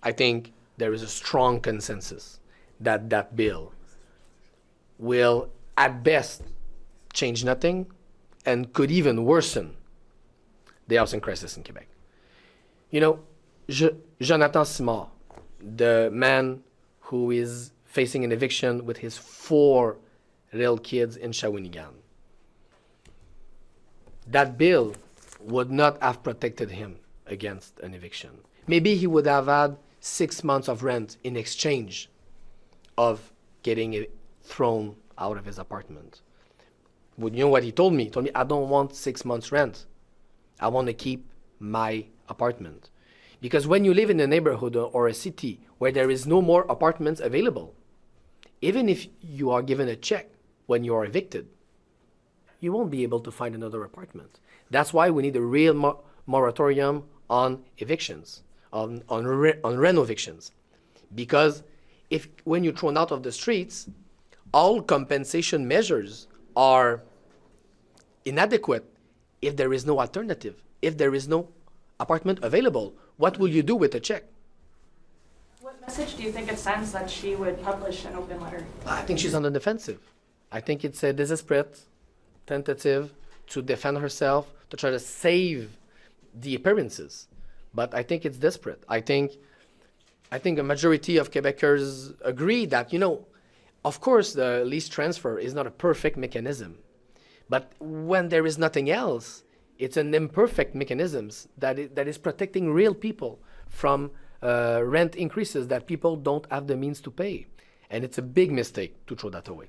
I think there is a strong consensus that that bill will, at best, change nothing and could even worsen the housing crisis in Quebec. You know, Jonathan Simard, the man who is facing an eviction with his 4 little kids in Shawinigan, that bill would not have protected him against an eviction. Maybe he would have had 6 months of rent in exchange of getting it thrown out of his apartment. But you know what he told me? He told me, I don't want 6 months rent. I want to keep my apartment. Because when you live in a neighborhood or a city where there is no more apartments available, even if you are given a check when you are evicted, you won't be able to find another apartment. That's why we need a real moratorium on evictions, on rent evictions. Because when you're thrown out of the streets, all compensation measures are inadequate if there is no alternative, if there is no apartment available. What will you do with a check? What message do you think it sends that she would publish an open letter? I think she's on the defensive. I think it's a desperate tentative to defend herself, to try to save the appearances. But I think it's desperate. I think a majority of Quebecers agree that, you know, of course, the lease transfer is not a perfect mechanism. But when there is nothing else, it's an imperfect mechanism that is protecting real people from rent increases that people don't have the means to pay. And it's a big mistake to throw that away.